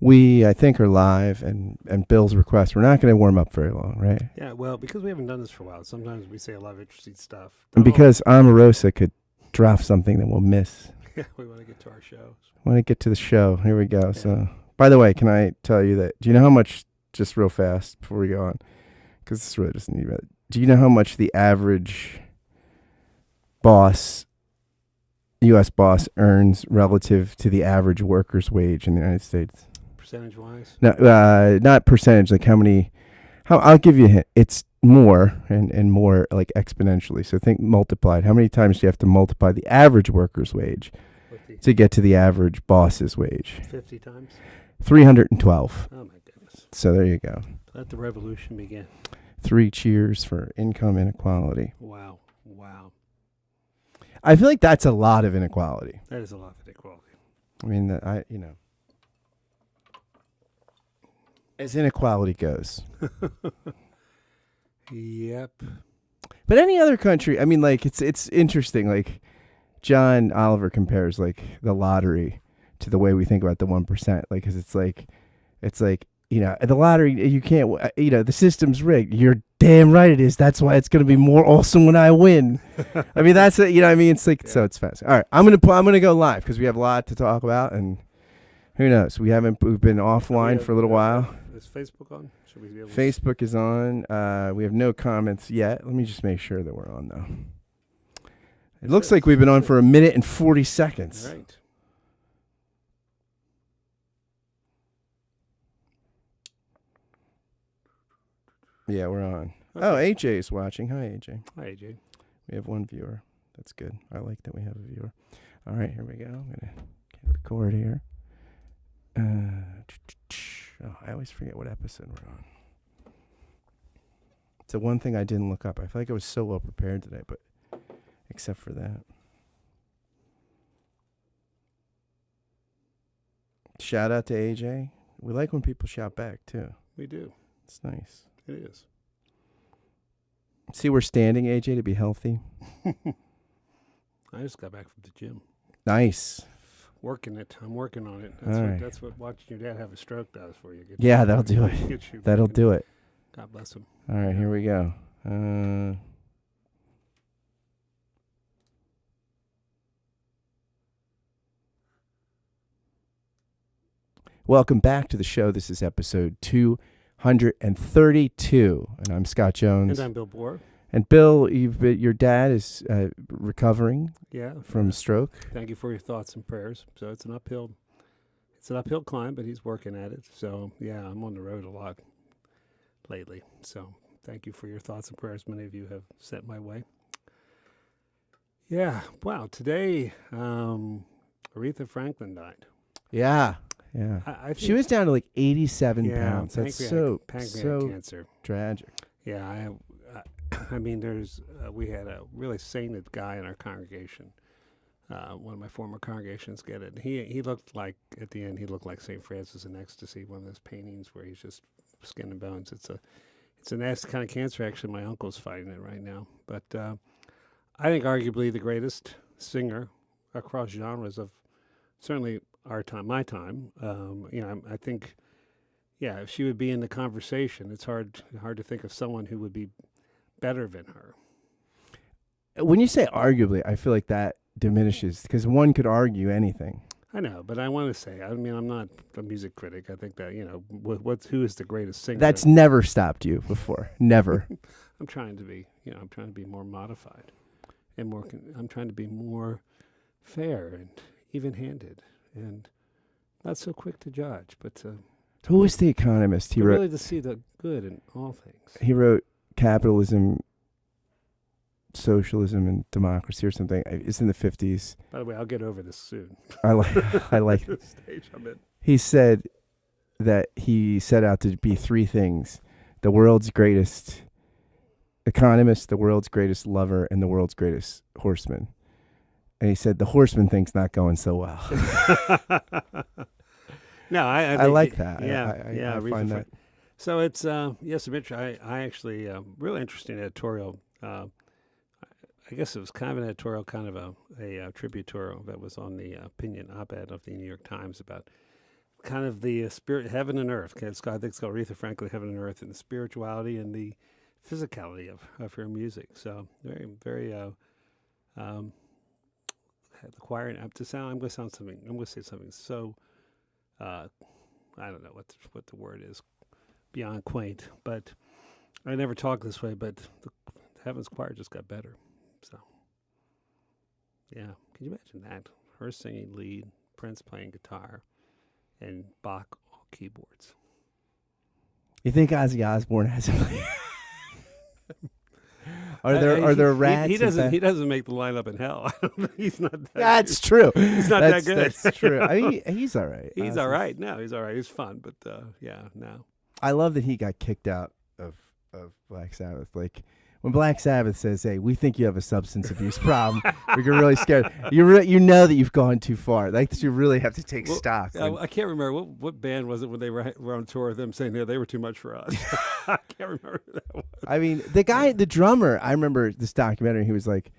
We, I think, are live, and Bill's request. We're not going to warm up very long, right? Yeah, well, because we haven't done this for a while, sometimes we say a lot of interesting stuff. And because Omarosa could drop something that we'll miss. Yeah, we want to get to our show. I want to get to the show. Here we go. Yeah. So, by the way, can I tell you that? Do you know how much? Just real fast before we go on, because this really doesn't need it. Do you know how much the average boss, U.S. boss, earns relative to the average worker's wage in the United States? Percentage-wise? No, not percentage. Like how many? I'll give you a hint. It's more and more, like exponentially. So think multiplied. How many times do you have to multiply the average worker's wage to get to the average boss's wage? 50 times? 312. Oh, my goodness. So there you go. Let the revolution begin. 3 cheers for income inequality. Wow. Wow. I feel like that's a lot of inequality. That is a lot of inequality. I mean, as inequality goes. Yep. But any other country, I mean, like, it's interesting. Like, John Oliver compares, like, the lottery to the way we think about the 1%. Like, because it's like, the lottery, you can't, the system's rigged. You're damn right it is. That's why it's going to be more awesome when I win. I mean, that's it. I mean, it's like, yeah. So it's fast. All right. I'm going to go live because we have a lot to talk about, and who knows? We've been offline for a little while. Is Facebook on? Should we be able Facebook is on. We have no comments yet. Let me just make sure that we're on, though. It looks like we've been on for 1 minute and 40 seconds. Right. Yeah, we're on. Okay. Oh, AJ is watching. Hi, AJ. Hi, AJ. We have one viewer. That's good. I like that we have a viewer. All right, here we go. I'm going to record here. I always forget what episode we're on. It's the one thing I didn't look up. I feel like I was so well prepared today, but except for that. Shout out to AJ. We like when people shout back, too. We do. It's nice. It is. See, we're standing, AJ, to be healthy. I just got back from the gym. Nice. Working it. I'm working on it. That's what watching your dad have a stroke does for you. That'll do it. That'll do it. God bless him. All right, here we go. Welcome back to the show. This is episode 232, and I'm Scott Jones. And I'm Bill Bohr. And Bill, your dad is recovering from stroke. Thank you for your thoughts and prayers. So it's an uphill climb, but he's working at it. So yeah, I'm on the road a lot lately. So thank you for your thoughts and prayers. Many of you have sent my way. Yeah. Wow. Today, Aretha Franklin died. Yeah. Yeah. She was down to like 87 pounds. That's so cancer. Tragic. Yeah. I mean, we had a really sainted guy in our congregation. One of my former congregations get it. He looked like, at the end, he looked like St. Francis in Ecstasy, one of those paintings where he's just skin and bones. It's a nasty kind of cancer. Actually, my uncle's fighting it right now. But I think arguably the greatest singer across genres of certainly our time, my time. I think, if she would be in the conversation, it's hard to think of someone who would be better than her. When you say arguably, I feel like that diminishes because one could argue anything. I know, but I want to say, I mean, I'm not a music critic. I think that, who is the greatest singer? That's never stopped you before. Never. I'm trying to be more modified and I'm trying to be more fair and even-handed and not so quick to judge, but who was the economist? He wrote really to see the good in all things. He wrote Capitalism, Socialism, and Democracy or something. It's in the 50s. By the way, I'll get over this soon. I like the stage I'm in. He said that he set out to be 3 things: the world's greatest economist, the world's greatest lover, and the world's greatest horseman. And he said the horseman thing's not going so well. No, I like that. I find that. So it's Mitch. I actually real interesting editorial. I guess it was kind of an editorial, kind of a tributorial that was on the opinion op-ed of the New York Times about kind of the spirit, heaven and earth. I think it's called Aretha Franklin, Heaven and Earth, and the spirituality and the physicality of her music. So very, very. The choir and to sound. I'm going to sound something. I'm going to say something so. I don't know what the word is, beyond quaint. But I never talk this way. But the Heaven's Choir just got better. So yeah, can you imagine that? Her singing lead, Prince playing guitar, and Bach all keyboards. You think Ozzy Osbourne has a Are there rats? He doesn't make the lineup in hell. He's not. That's true. He's not that good. That's true. I mean, he's all right. He's all right. No, he's all right. He's fun, but no. I love that he got kicked out of Black Sabbath. Like when Black Sabbath says, "Hey, we think you have a substance abuse problem," we get really scared. You know that you've gone too far. Like you really have to take stock. I can't remember what band was it when they were on tour with them saying they were too much for us. I can't remember who that was. I mean, the drummer. I remember this documentary. He was like,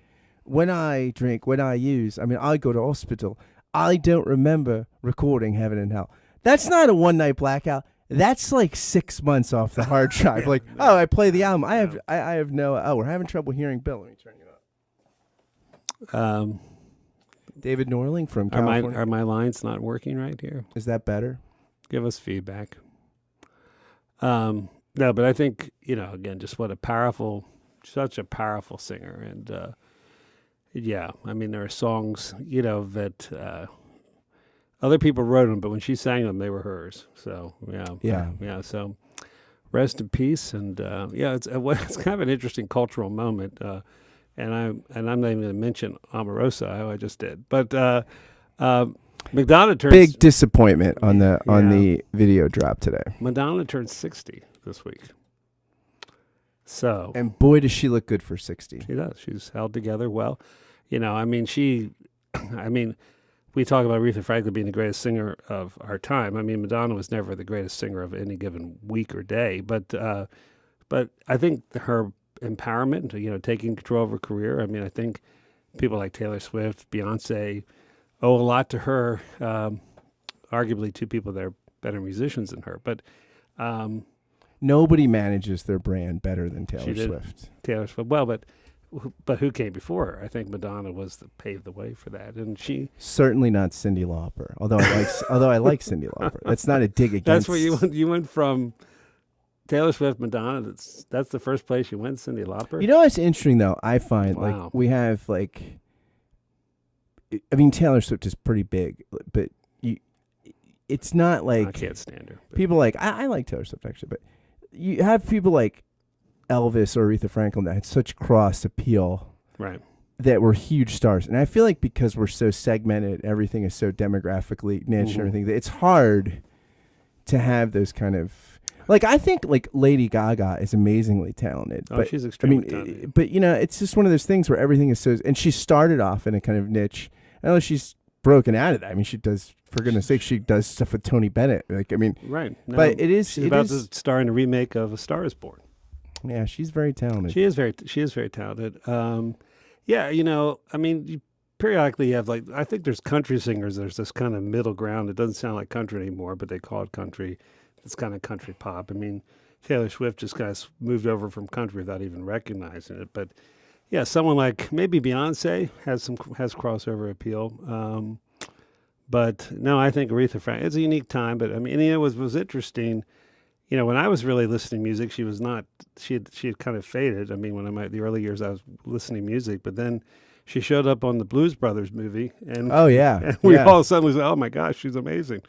"When I drink, when I use, I mean, I go to hospital. I don't remember recording Heaven and Hell." That's not a one night blackout. That's like 6 months off the hard drive. Yeah, like, no. I play the album. I have no. Oh, we're having trouble hearing Bill. Let me turn it up. David Norling from California. Are my lines not working right here? Is that better? Give us feedback. No, but I think again, just such a powerful singer, and yeah, I mean there are songs that. Other people wrote them, but when she sang them, they were hers. So yeah. So rest in peace, and it's kind of an interesting cultural moment. And I'm not even going to mention Omarosa, how I just did. But Madonna turns big disappointment on the video drop today. Madonna turned 60 this week. So and boy, does she look good for 60. She does. She's held together well. We talk about Aretha Franklin being the greatest singer of our time. I mean, Madonna was never the greatest singer of any given week or day, but I think her empowerment, taking control of her career. I mean, I think people like Taylor Swift, Beyonce owe a lot to her. Arguably, two people that are better musicians than her, but nobody manages their brand better than Taylor Swift. Taylor Swift, well, but who came before her? I think Madonna paved the way for that, and she certainly not Cyndi Lauper. Although I like Cyndi Lauper. That's not a dig against. That's where you went from Taylor Swift, Madonna. That's the first place you went. Cyndi Lauper. You know what's interesting though? I find like we have Taylor Swift is pretty big, but it's not like I can't stand her. People I like Taylor Swift actually, but you have people like Elvis or Aretha Franklin that had such cross appeal, right? That were huge stars, and I feel like because we're so segmented, everything is so demographically niche and everything, that it's hard to have those kind of I think Lady Gaga is amazingly talented. Oh, but she's extremely talented. But it's just one of those things where everything is so, and she started off in a kind of niche. I know she's broken out of that. I mean, she does. For goodness sake, she does stuff with Tony Bennett. Right. No, but it is. She's about to star in a remake of A Star Is Born. Yeah, she's very talented. She is very talented. Periodically you have I think there's country singers. There's this kind of middle ground. It doesn't sound like country anymore, but they call it country. It's kind of country pop. I mean, Taylor Swift just kind of moved over from country without even recognizing it. But yeah, someone like maybe Beyonce has crossover appeal. But no, I think Aretha Franklin. It's a unique time. But I mean, it was interesting. When I was really listening to music, she was not. She had kind of faded. I mean, the early years, I was listening to music, but then she showed up on the Blues Brothers movie, and and we all suddenly said, "Oh my gosh, she's amazing."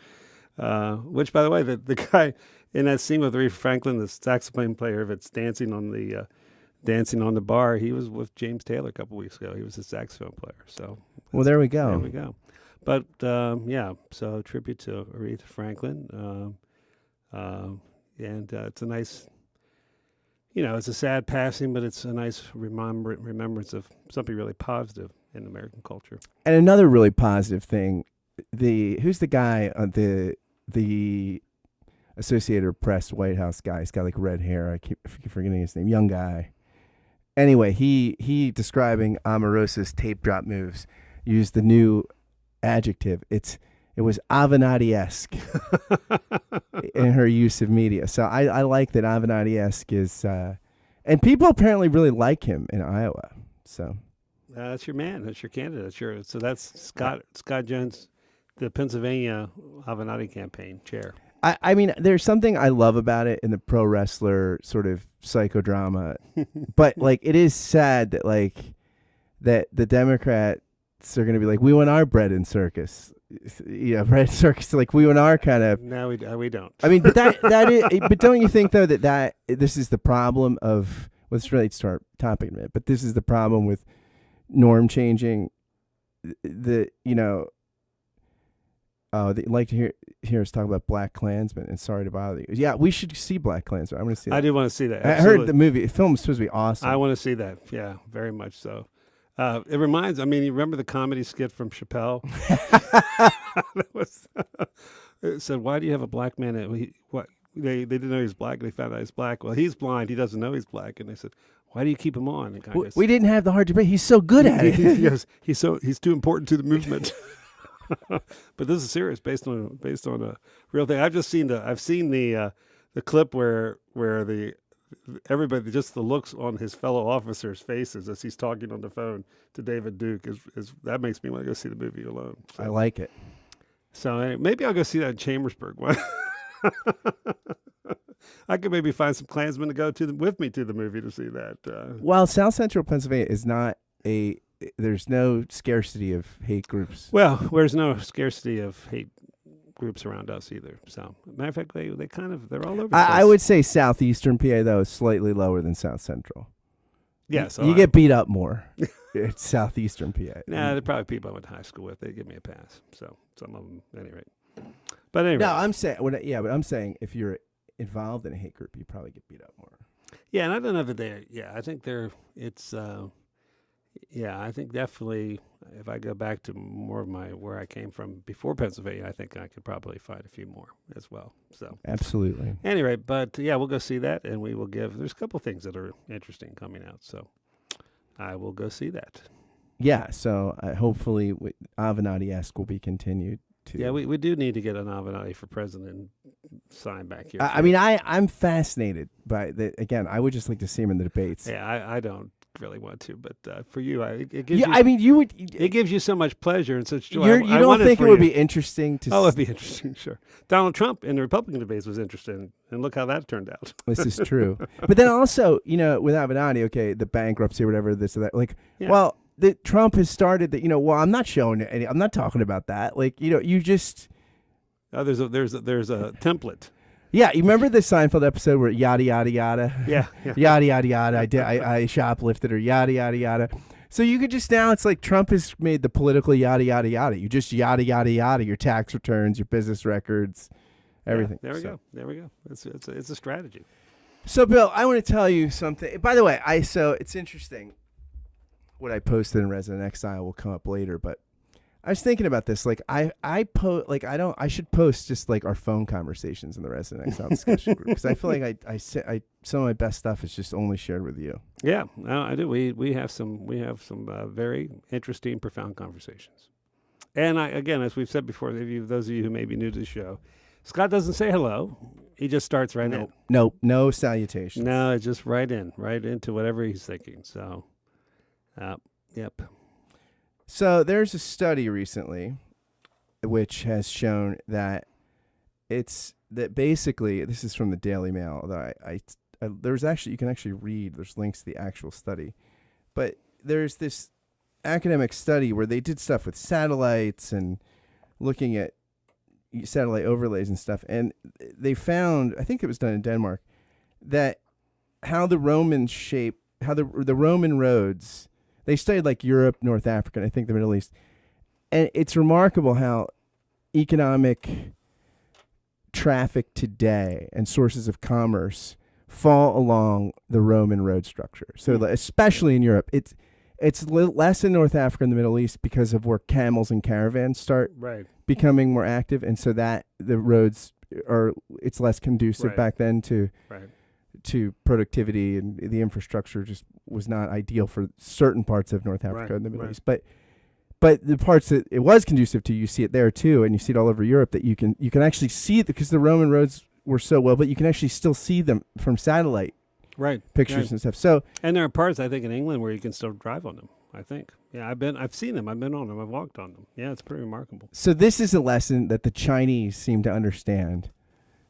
Which, by the way, the guy in that scene with Aretha Franklin, the saxophone player that's dancing on the bar, he was with James Taylor a couple weeks ago. He was a saxophone player. So there we go. There we go. But so tribute to Aretha Franklin. And it's a nice, it's a sad passing, but it's a nice remembrance of something really positive in American culture. And another really positive thing, who's the guy on the Associated Press White House guy? He's got red hair. I keep forgetting his name. Young guy. Anyway, he describing Omarosa's tape drop moves used the new adjective. It's it was Avenatti-esque in her use of media. So I like that Avenatti-esque is, and people apparently really like him in Iowa. So that's your man. That's your candidate. So that's Scott Jones, the Pennsylvania Avenatti campaign chair. I mean, there's something I love about it in the pro wrestler sort of psychodrama, but like it is sad that that the Democrats are going to be like, we want our bread and circus, bread and circus. Like we want our kind of. No, we don't. I mean, but that is. But don't you think though that this is the problem of? Well, this relates to our topic in a minute, but this is the problem with norm changing. They'd like to hear us talk about Black Klansman, and sorry to bother you. Yeah, we should see Black Klansman. I'm going to see that. I do want to see that. I heard the movie. The film is supposed to be awesome. I want to see that. Yeah, very much so. It reminds. I mean, you remember the comedy skit from Chappelle? It said, "Why do you have a black man?" They didn't know he was black. They found out he's black. Well, he's blind. He doesn't know he's black. And they said, "Why do you keep him on?" And the guy goes, we didn't have the hard debate. He's so good at it. He goes, he's too important to the movement. But this is serious, based on a real thing. I've seen the clip where everybody, just the looks on his fellow officers' faces as he's talking on the phone to David Duke is that makes me want to go see the movie alone. So, I like it. So maybe I'll go see that in Chambersburg one. I could maybe find some Klansmen to go with me to the movie to see that. Well, South Central Pennsylvania is not there's no scarcity of hate groups. Well, there's no scarcity of hate groups around us either. So, matter of fact, they're all over the place. I would say southeastern PA, though, is slightly lower than South Central. Yeah, so you get beat up more. It's southeastern PA. Nah, they're probably people I went to high school with. They give me a pass. So, some of them, at any rate. But anyway. No, I'm saying if you're involved in a hate group, you probably get beat up more. Yeah, and I don't know that I think I think definitely if I go back to more of where I came from before Pennsylvania, I think I could probably find a few more as well. So absolutely. Anyway, but yeah, we'll go see that, and we will there's a couple things that are interesting coming out. So I will go see that. Yeah, so hopefully Avenatti-esque will be continued. Yeah, we do need to get an Avenatti for president signed back here. I mean, I'm fascinated by the. Again, I would just like to see him in the debates. Yeah, I don't really want to, but for you, it gives you. I mean, you would. It gives you so much pleasure and such joy. You don't think it would be interesting to? Oh, it'd be interesting, sure. Donald Trump in the Republican debates was interesting, and look how that turned out. This is trwith then also, with Avenatti, okay, the bankruptcy or whatever, this or that, well. That Trump has started that, well, I'm not showing any, I'm not talking about that. You just. Oh, there's a template. Yeah, you remember the Seinfeld episode where yada yada yada? Yeah. Yada yada yada. I shoplifted her. Yada yada yada. So you could just it's like Trump has made the political yada yada yada. You just yada yada yada your tax returns, your business records, everything. Yeah, there we go. It's a strategy. So Bill, I want to tell you something. By the way, it's interesting. What I posted in Resident Exile will come up later, but I was thinking about this. I should post just our phone conversations in the Resident Exile discussion group, because I feel like I some of my best stuff is just only shared with you. Yeah, no, I do. We have some very interesting, profound conversations. And again, as we've said before, those of you who may be new to the show, Scott doesn't say hello. He just starts right in. Nope, no salutations. No, it's just right into whatever he's thinking. So. Yep. So there's a study recently which has shown that basically, this is from the Daily Mail. There's actually, you can actually read, there's links to the actual study. But there's this academic study where they did stuff with satellites and looking at satellite overlays and stuff. And they found, I think it was done in Denmark, that how the Roman roads, they studied Europe, North Africa, and I think the Middle East. And it's remarkable how economic traffic today and sources of commerce fall along the Roman road structure. So especially in Europe, it's less in North Africa and the Middle East because of where camels and caravans start becoming more active. And so that the roads it's less conducive back then to productivity, and the infrastructure just was not ideal for certain parts of North Africa and the Middle East. But But the parts that it was conducive to, you see it there too, and you see it all over Europe. That you can actually see it because the Roman roads were so well, but you can actually still see them from satellite Right. pictures and stuff. So, and there are parts I think in England where you can still drive on them. I think. Yeah, I've seen them. I've been on them. I've walked on them. Yeah, it's pretty remarkable. so this is a lesson that the Chinese seem to understand,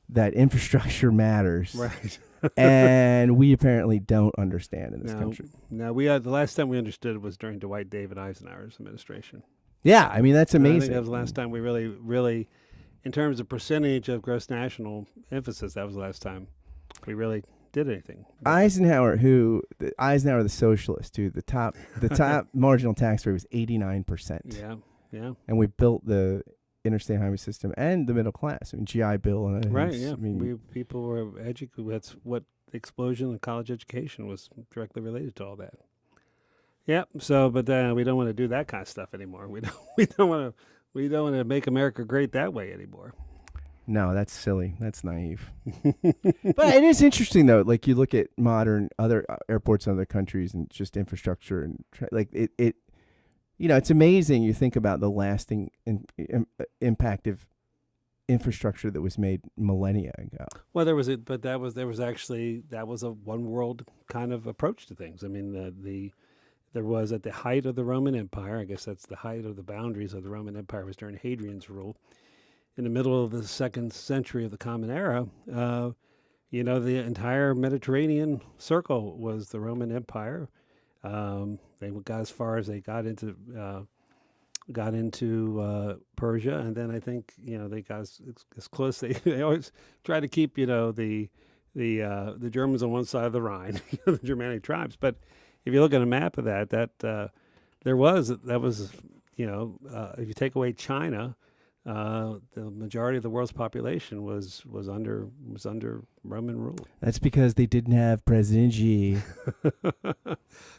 that infrastructure matters, Right. and we apparently don't understand in this country. No, the last time we understood it was during Dwight David Eisenhower's administration. Yeah, I mean that's And I amazing. think that was the last time we really, in terms of percentage of gross national emphasis, that was the last time we really did anything. Eisenhower, the socialist, who the top marginal tax rate was 89%. Yeah. And we built the interstate highway system and the middle class. I mean, GI Bill and other Right. things. Yeah. I mean, People were educated. That's what the explosion in college education was directly related to all that. Yeah. So, but we don't want to do that kind of stuff anymore. We don't want to make America great that way anymore. no, that's silly. That's naive. But it is interesting though. Like you look at modern other airports in other countries and just infrastructure and like it. It's amazing. You think about the lasting impact of infrastructure that was made millennia ago. Well, there was a one world kind of approach to things. I mean, there was at the height of the Roman Empire. I guess that's the height of the boundaries of the Roman Empire was during Hadrian's rule. In the middle of the 2nd century of the Common Era, the entire Mediterranean circle was the Roman Empire. They got as far as they got into Persia, and then I think they got as close. They always try to keep the Germans on one side of the Rhine, the Germanic tribes. But if you look at a map of that was if you take away China, the majority of the world's population was under Roman rule. That's because they didn't have President Xi.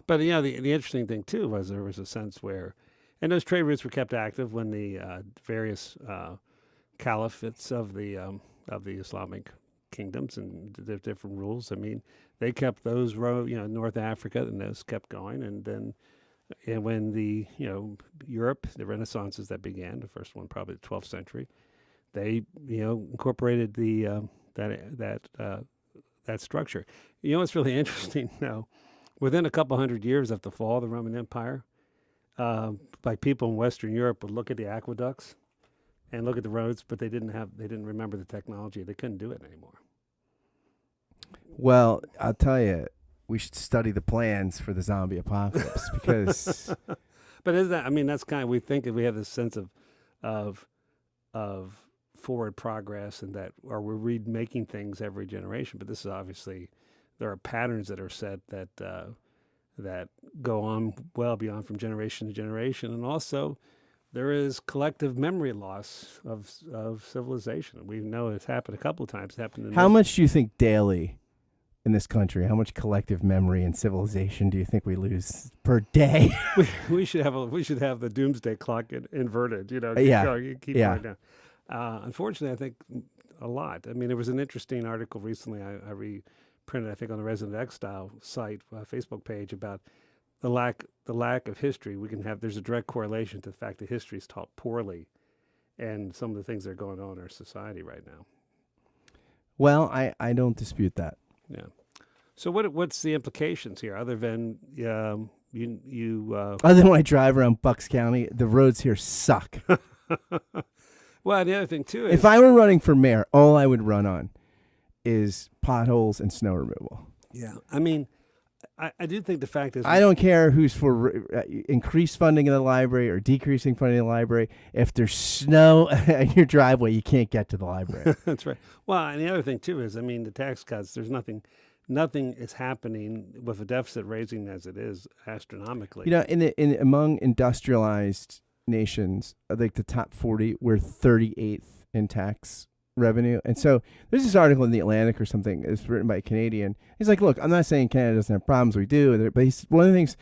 But the interesting thing too was there was a sense where, and those trade routes were kept active when the various caliphates of the Islamic kingdoms and the different rules. I mean, they kept those North Africa, and those kept going, and then. And when the Europe, the Renaissances that began, the first one probably the 12th century, they incorporated the that structure. What's really interesting now, within a couple hundred years of the fall of the Roman Empire, like people in Western Europe would look at the aqueducts and look at the roads, but they didn't remember the technology. They couldn't do it anymore. Well, I'll tell you. We should study the plans for the zombie apocalypse because. But is that? I mean, that's kind of we think we have this sense of forward progress and that, or we're remaking things every generation. But this is obviously there are patterns that are set that go on well beyond from generation to generation, and also there is collective memory loss of civilization. We know it's happened a couple of times. It happened. How much do you think daily? In this country, how much collective memory and civilization do you think we lose per day? we should have the doomsday clock inverted. Keep going down. Unfortunately, I think a lot. I mean, there was an interesting article recently I reprinted, I think, on the Resident Exile site, Facebook page about the lack of history. There's a direct correlation to the fact that history is taught poorly, and some of the things that are going on in our society right now. Well, I don't dispute that. Yeah. So what's the implications here, other than other than when I drive around Bucks County, the roads here suck. Well, the other thing too is if I were running for mayor, all I would run on is potholes and snow removal. Yeah. I mean, I do think the fact is I don't care who's for increased funding in the library or decreasing funding in the library. If there's snow in your driveway, you can't get to the library. That's right. Well, and the other thing too is, I mean, the tax cuts. There's nothing is happening with a deficit raising as it is astronomically. Among industrialized nations, I think the top 40, we're 38th in tax revenue. And so there's this article in The Atlantic or something. It's written by a Canadian. He's like, look, I'm not saying Canada doesn't have problems. We do. But one of the things,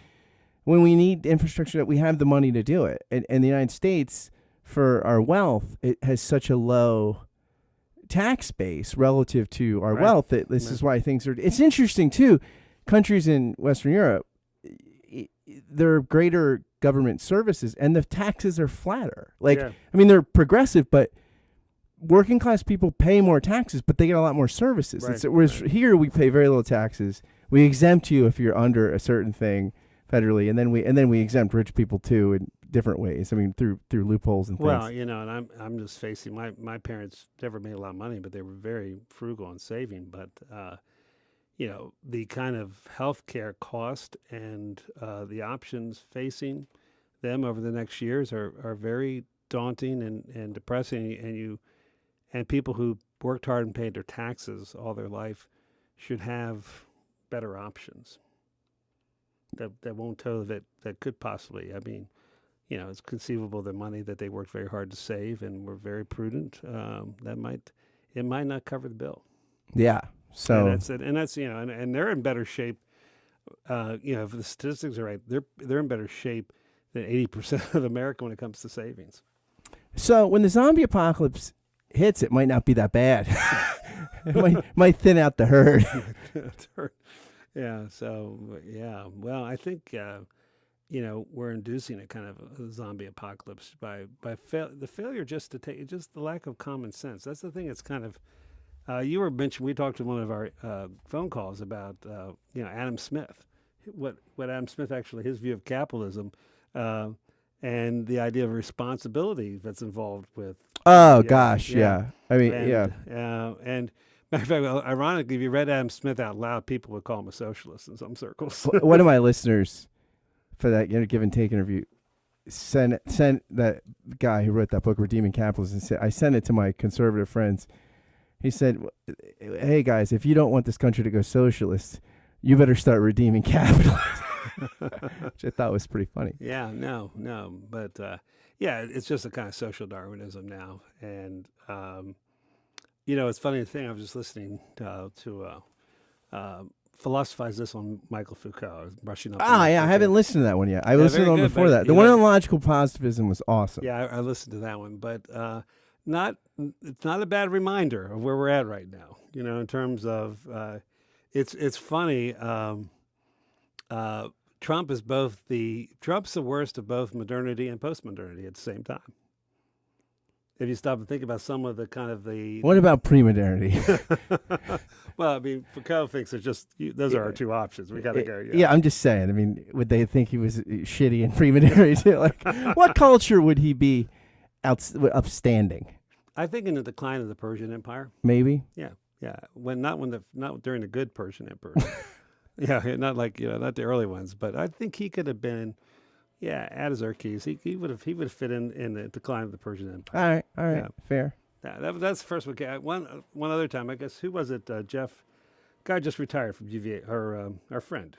when we need infrastructure, that we have the money to do it. And the United States, for our wealth, it has such a low tax base relative to our wealth that this is why things are. It's interesting, too. Countries in Western Europe, there are greater government services, and the taxes are flatter. Like, Yeah. I mean, they're progressive, but working class people pay more taxes, but they get a lot more services. Right, Whereas right. here we pay very little taxes. We exempt you if you're under a certain thing federally, and then we exempt rich people too in different ways. I mean, through loopholes and Well, things. you know, and I'm just facing my parents never made a lot of money, but they were very frugal and saving. But you know, the kind of healthcare cost and the options facing them over the next years are very daunting and depressing. And people who worked hard and paid their taxes all their life should have better options that won't tow that could possibly. I mean, you know, it's conceivable the money that they worked very hard to save and were very prudent, it might not cover the bill. Yeah. So And that's you know, and they're in better shape. You know, if the statistics are right, they're in better shape than 80% of America when it comes to savings. So when the zombie apocalypse hits, it might not be that bad. It might thin out the herd. Yeah. So yeah. Well, I think you know, we're inducing a kind of a zombie apocalypse by the failure just to take just the lack of common sense. That's the thing. That's kind of you were mentioned. We talked to one of our phone calls about you know, Adam Smith. What Adam Smith actually, his view of capitalism. And the idea of responsibility that's involved with. Oh gosh, yeah. I mean, and, yeah. And matter of fact, ironically, if you read Adam Smith out loud, people would call him a socialist in some circles. One of my listeners for that Give and Take interview sent that guy who wrote that book, Redeeming Capitalism. I sent it to my conservative friends. He said, "Hey guys, if you don't want this country to go socialist, you better start redeeming capitalism." Which I thought was pretty funny. Yeah, no, but yeah, it's just a kind of social Darwinism now, and you know, it's funny thing. I was just listening to Philosophize This on Michael Foucault. I was brushing up. Ah, yeah, I haven't listened to that one yet. I listened to one before that. The one on logical positivism was awesome. Yeah, I listened to that one, but it's not a bad reminder of where we're at right now. You know, in terms of it's funny. Trump's the worst of both modernity and postmodernity at the same time. If you stop and think about some of the kind of the. What about pre-modernity? Well, I mean, Foucault thinks it's just those are our two options. We got to go. Yeah, I'm just saying. I mean, would they think he was shitty in pre-modernity too? Like, what culture would he be upstanding? I think in the decline of the Persian Empire. Maybe. Yeah. Not during the good Persian Empire. Yeah, not like not the early ones, but I think he could have been, Ataturk. He would have fit in the decline of the Persian Empire. All right, Yeah. fair. Yeah, that's the first one. One other time, I guess. Who was it? Jeff, guy just retired from UVA. Our friend,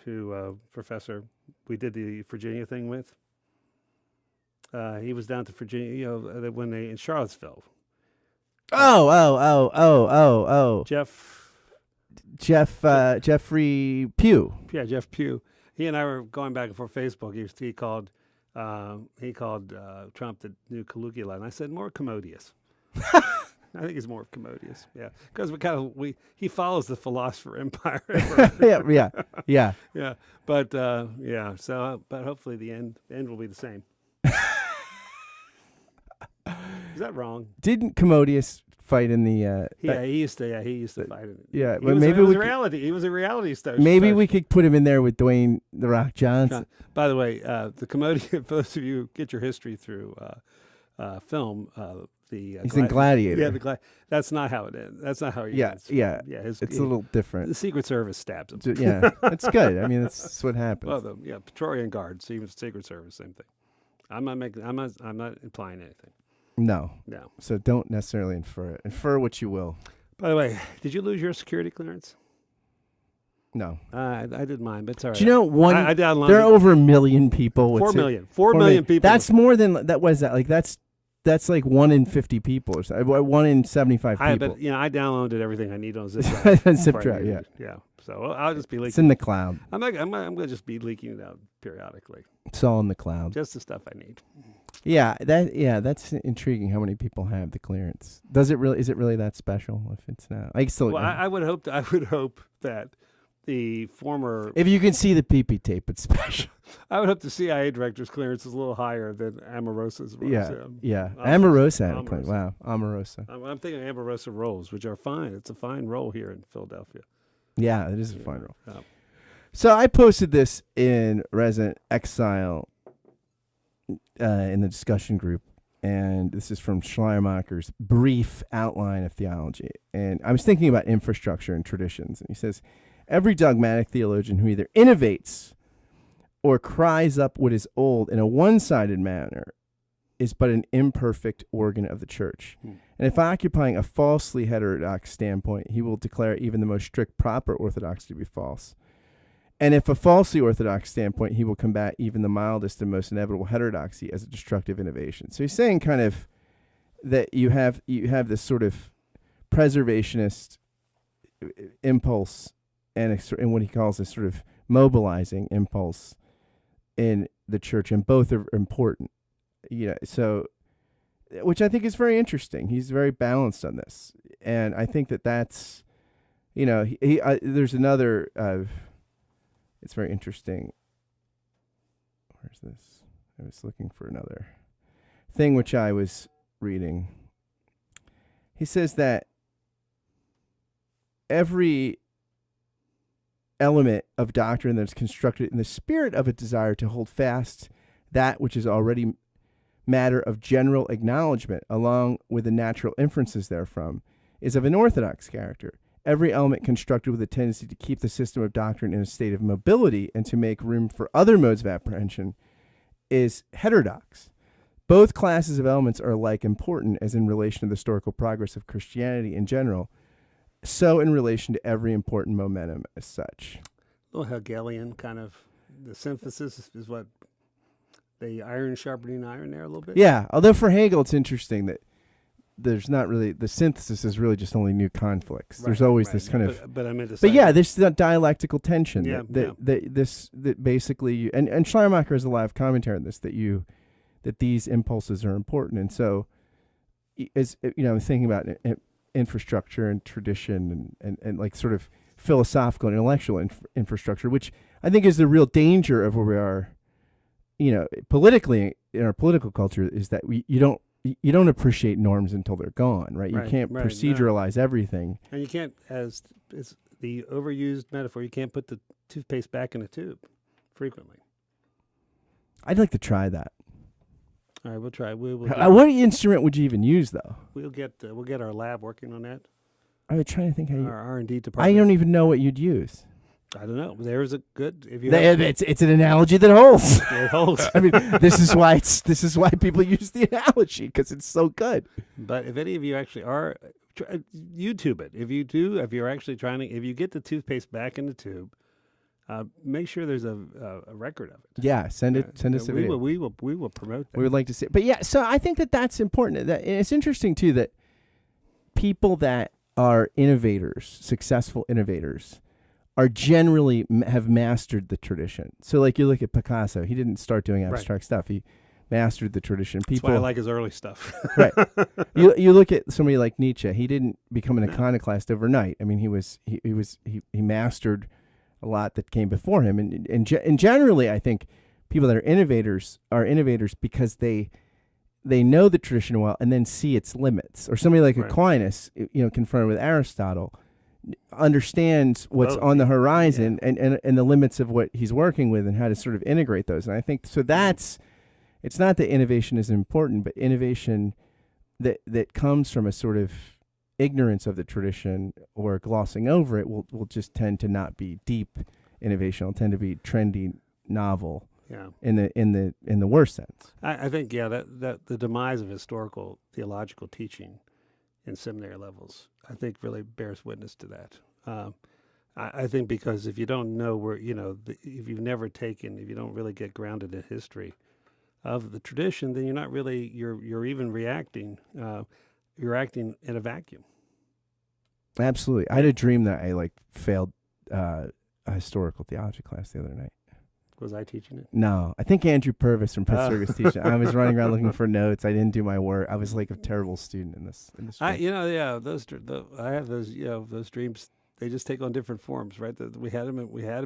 professor, we did the Virginia thing with. He was down to Virginia, when they in Charlottesville. Oh. Jeffrey Pugh. Yeah, Jeff Pugh. He and I were going back and forth Facebook. He called Trump the new Caligula, and I said more commodious. I think he's more commodious. Yeah, because he follows the philosopher empire. yeah. Yeah, but So, but hopefully the end will be the same. Is that wrong? Didn't Commodius fight in the? He used to fight in it. Yeah, He but was, maybe it was reality. He was a reality star. Maybe we could put him in there with Dwayne the Rock Johnson. By the way, the Commodious. For those of you who get your history through film, he's in Gladiator. Yeah, that's not how it ends. That's not how he ends. Yeah. It's a little different. The Secret Service stabs him. Yeah, that's good. I mean, that's what happens. Well, Praetorian Guards, even Secret Service, same thing. I'm not implying anything. No. So don't necessarily infer it. Infer what you will. By the way, did you lose your security clearance? No. I did mine, but it's all right. Do you know I downloaded. There are over 1 million people. With 4 million. 4 million people. That's more than that. Was that like that's like 1 in 50 people or so. 1 in 75 people. But I downloaded everything I need on Zip Drive. Zip Drive, yeah. Yeah. So I'll just be leaking. It's in the cloud. I'm going to just be leaking it out periodically. It's all in the cloud. Just the stuff I need. Yeah, that's intriguing. How many people have the clearance? Is it really that special? If it's not, I would hope that the former. If you can see the PP tape, it's special. I would hope the CIA director's clearance is a little higher than Omarosa's was. Yeah. Omarosa. Omarosa had a claim. Wow, Omarosa. I'm thinking Omarosa rolls, which are fine. It's a fine roll here in Philadelphia. Yeah, it is a fine roll. Yeah. So I posted this in Resident Exile in the discussion group, and this is from Schleiermacher's brief outline of theology. And I was thinking about infrastructure and traditions, and he says, every dogmatic theologian who either innovates or cries up what is old in a one-sided manner is but an imperfect organ of the church. And if occupying a falsely heterodox standpoint, he will declare even the most strict proper orthodoxy to be false. And if a falsely orthodox standpoint, he will combat even the mildest and most inevitable heterodoxy as a destructive innovation. So he's saying kind of that you have this sort of preservationist impulse and what he calls a sort of mobilizing impulse in the church, and both are important. So, which I think is very interesting. He's very balanced on this, and I think that's, there's another. It's very interesting. Where's this? I was looking for another thing which I was reading. He says that every element of doctrine that's constructed in the spirit of a desire to hold fast that which is already matter of general acknowledgement, along with the natural inferences therefrom, is of an orthodox character. Every element constructed with a tendency to keep the system of doctrine in a state of mobility and to make room for other modes of apprehension is heterodox. Both classes of elements are alike important as in relation to the historical progress of Christianity in general, so in relation to every important momentum as such. A little Hegelian kind of, the synthesis is what, the iron sharpening iron there a little bit? Yeah, although for Hegel it's interesting that there's not really, the synthesis is really just only new conflicts. There's always this kind of, but I meant to but say, yeah, there's that dialectical tension Yeah, that basically, and Schleiermacher has a lot of commentary on this, that these impulses are important. And so, as I'm thinking about infrastructure and tradition and like sort of philosophical and intellectual infrastructure, which I think is the real danger of where we are, politically in our political culture, is that you don't appreciate norms until they're gone, right? You can't proceduralize everything. And you can't, as it's the overused metaphor, you can't put the toothpaste back in a tube frequently. I'd like to try that. All right, we'll try. What instrument would you even use, though? We'll get our lab working on that. I'm trying to think how our R&D department. I don't even know what you'd use. I don't know. There's a good. If you it's an analogy that holds. It holds. I mean, this is why people use the analogy, because it's so good. But if any of you actually are, YouTube it. If you're actually trying to, if you get the toothpaste back in the tube, make sure there's a record of it. Yeah, send us a video. We will promote that. We would like to see it. But yeah, so I think that's important. That it's interesting too that people that are innovators, successful innovators, are generally have mastered the tradition. So like you look at Picasso, he didn't start doing abstract stuff. He mastered the tradition. That's why I like his early stuff. Right. You look at somebody like Nietzsche. He didn't become an iconoclast overnight. I mean, he mastered a lot that came before him. And generally, I think people that are innovators because they know the tradition well and then see its limits. Or somebody like Aquinas, confronted with Aristotle, understands what's on the horizon and the limits of what he's working with and how to sort of integrate those. And I think so it's not that innovation is important, but innovation that comes from a sort of ignorance of the tradition or glossing over it will just tend to not be deep innovation. It'll tend to be trendy, novel. Yeah. In the worst sense. I think that the demise of historical theological teaching in seminary levels, I think, really bears witness to that. I think because if you don't know where, if you've never taken, if you don't really get grounded in history of the tradition, then you're not really, you're even reacting, you're acting in a vacuum. Absolutely. I had a dream that I failed a historical theology class the other night. Was I teaching it? No, I think Andrew Purvis from Pittsburgh was teaching. I was running around looking for notes. I didn't do my work. I was like a terrible student in this. I have those dreams they just take on different forms, right? We had them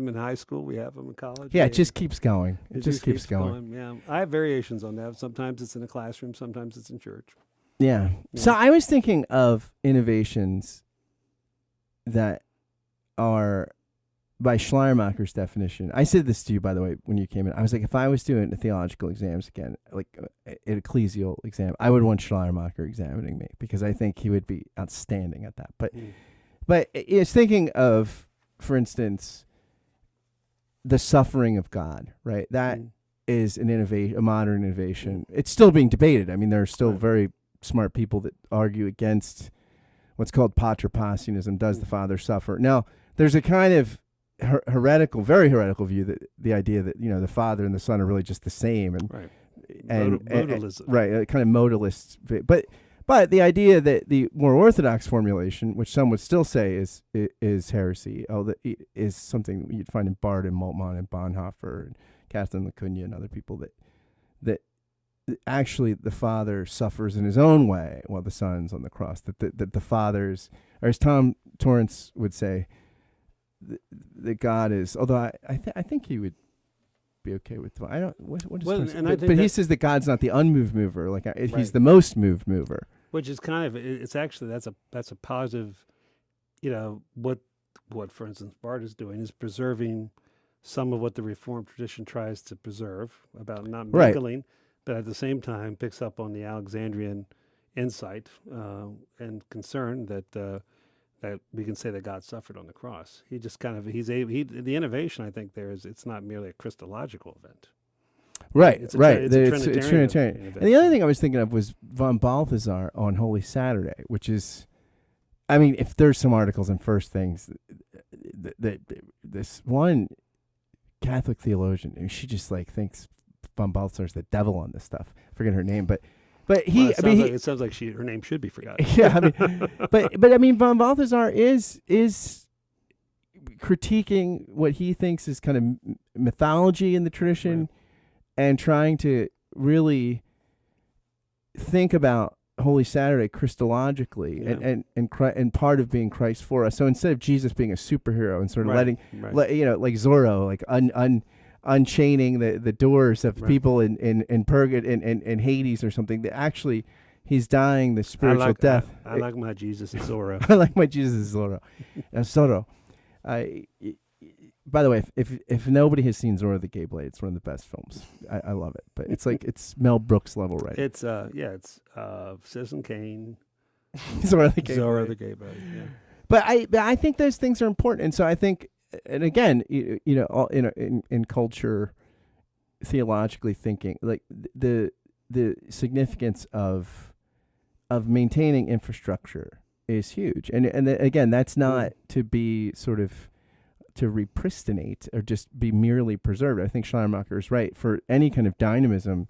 in high school, we have them in college. Yeah, it just keeps going. It just keeps going. Yeah, I have variations on that. Sometimes it's in a classroom, sometimes it's in church. Yeah. So I was thinking of innovations that are, by Schleiermacher's definition. I said this to you, by the way, when you came in. I was like, if I was doing the theological exams again, like an ecclesial exam, I would want Schleiermacher examining me because I think he would be outstanding at that. But it's thinking of, for instance, the suffering of God, right? That is an innovation, a modern innovation. It's still being debated. I mean, there are still very smart people that argue against what's called paterpassianism. Does the Father suffer? Now, there's a kind of very heretical view that the idea that the Father and the Son are really just the same, and modalism, right? Kind of modalist, but the idea that the more orthodox formulation, which some would still say is heresy, is something you'd find in Barth and Moltmann and Bonhoeffer and Catherine Lacuna and other people that actually the Father suffers in his own way while the Son's on the cross. That the Father's, or as Tom Torrance would say, that God is. Although I think he would be okay with. I don't. What is? Well, but he says that God's not the unmoved mover. Like he's the most moved mover. Which is kind of, it's actually that's a positive. What for instance Barth is doing is preserving some of what the Reformed tradition tries to preserve about not mingling, but at the same time picks up on the Alexandrian insight and concern that we can say that God suffered on the cross. He just kind of the innovation I think there is, it's not merely a Christological event. Right, it's a Trinitarian. And the other thing I was thinking of was von Balthasar on Holy Saturday, which is, I mean, if there's some articles in First Things, this one Catholic theologian, and she just thinks von Balthasar's the devil on this stuff. I forget her name, but it sounds like her name should be forgotten. Yeah, I mean, but I mean, von Balthasar is critiquing what he thinks is kind of mythology in the tradition. Right. And trying to really think about Holy Saturday Christologically, and part of being Christ for us. So instead of Jesus being a superhero and sort of letting, like Zorro, like unchaining the doors of people in Purgatory in Hades or something, that actually he's dying the spiritual death. I like my Jesus as Zorro. I like my Jesus as Zorro. Zorro. By the way, if nobody has seen Zorro the Gay Blade, it's one of the best films. I love it, but it's Mel Brooks level, right? It's Citizen Kane, Zorro the Gay Blade. Yeah. But I think those things are important, and so I think, and again, in culture, theologically thinking, like the significance of maintaining infrastructure is huge, and again, that's not to be sort of to repristinate or just be merely preserved. I think Schleiermacher is right. For any kind of dynamism,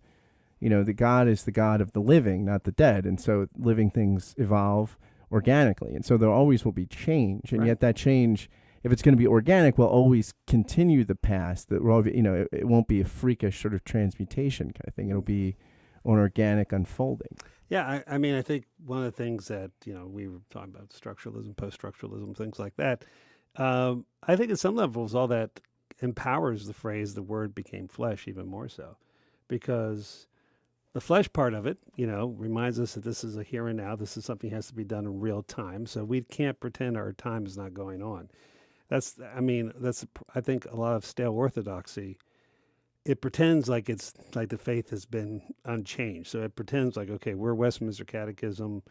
the God is the God of the living, not the dead. And so living things evolve organically. And so there always will be change. And yet that change, if it's going to be organic, will always continue the past. That will, it won't be a freakish sort of transmutation kind of thing. It'll be an organic unfolding. Yeah, I mean, I think one of the things that, we were talking about structuralism, post-structuralism, things like that. I think at some levels all that empowers the phrase "the Word became flesh" even more so, because the flesh part of it, reminds us that this is a here and now. This is something that has to be done in real time. So we can't pretend our time is not going on. I think a lot of stale orthodoxy. It pretends like it's like the faith has been unchanged. So it pretends like, okay, we're Westminster Catechism,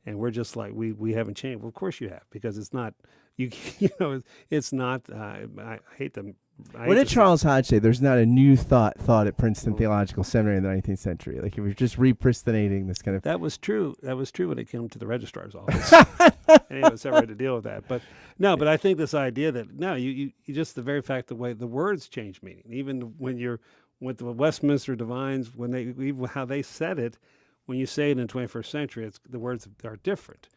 and we're just like we haven't changed. Well, of course you have, because it's not. It's not. I hate them. What did Charles Hodge say? There's not a new thought at Princeton Theological Seminary in the 19th century. Like, it was just repristinating this kind of. That was true. That was true when it came to the registrar's office. Any of us ever had to deal with that. But but I think this idea that you just the very fact the way the words change meaning, even when you're with the Westminster divines, even how they said it, when you say it in the 21st century, the words are different.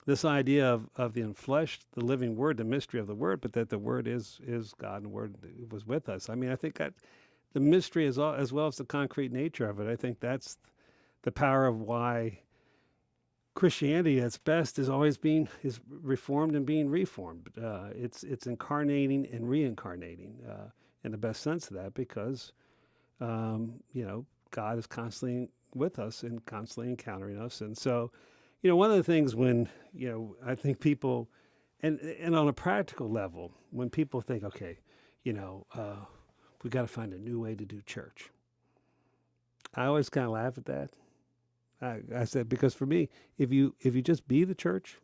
This idea of the enfleshed, the living Word, the mystery of the Word, but that the Word is God and the Word was with us. I mean, I think that the mystery as well as the concrete nature of it, I think that's the power of why Christianity, at its best, is reformed and being reformed. It's incarnating and reincarnating in the best sense of that, because God is constantly with us and constantly encountering us. And so, one of the things when I think people, and on a practical level, when people think, okay, we got to find a new way to do church, I always kind of laugh at that. I said, because for me, if you just be the church,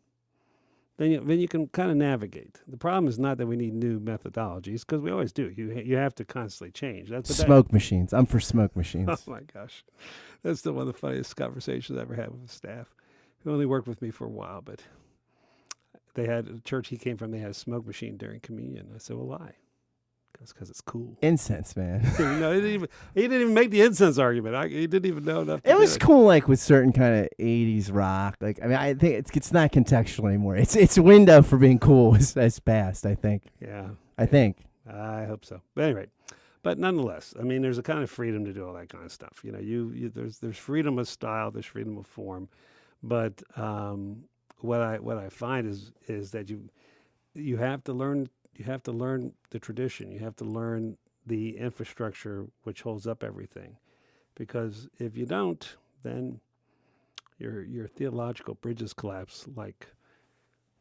then you can kind of navigate. The problem is not that we need new methodologies, because we always do. You have to constantly change. Smoke machines. I'm for smoke machines. Oh my gosh, that's one of the funniest conversations I ever had with staff, who only worked with me for a while. But they had a church he came from. They had a smoke machine during communion. I said, well, why? Because it's cool. Incense, man. No, he didn't even make the incense argument. He didn't even know enough. It was cool, like with certain kind of '80s rock. Like, I mean, I think it's not contextual anymore. Its window for being cool has passed. I think. Yeah. I think. I hope so. But anyway, but nonetheless, I mean, there's a kind of freedom to do all that kind of stuff. There's freedom of style, there's freedom of form, but what I find is that you have to learn. You have to learn the tradition. You have to learn the infrastructure which holds up everything, because if you don't, then your theological bridges collapse, like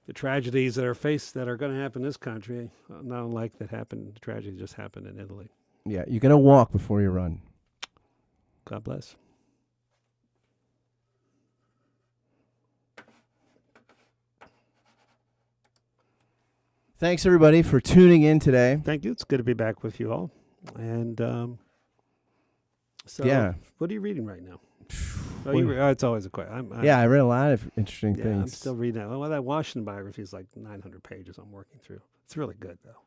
the tragedies that are going to happen in this country, not unlike the tragedy just happened in Italy. Yeah, you're gonna walk before you run. God bless. Thanks, everybody, for tuning in today. Thank you. It's good to be back with you all. And yeah. What are you reading right now? It's always a question. I read a lot of interesting things. I'm still reading that. Well, that Washington biography is like 900 pages I'm working through. It's really good, though.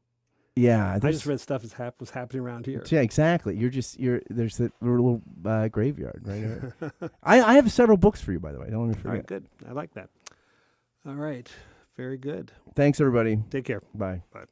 Yeah. I just read stuff was happening around here. Yeah, exactly. There's that little graveyard right there. I have several books for you, by the way. Don't let me forget. All right, good. I like that. All right. Very good. Thanks, everybody. Take care. Bye. Bye.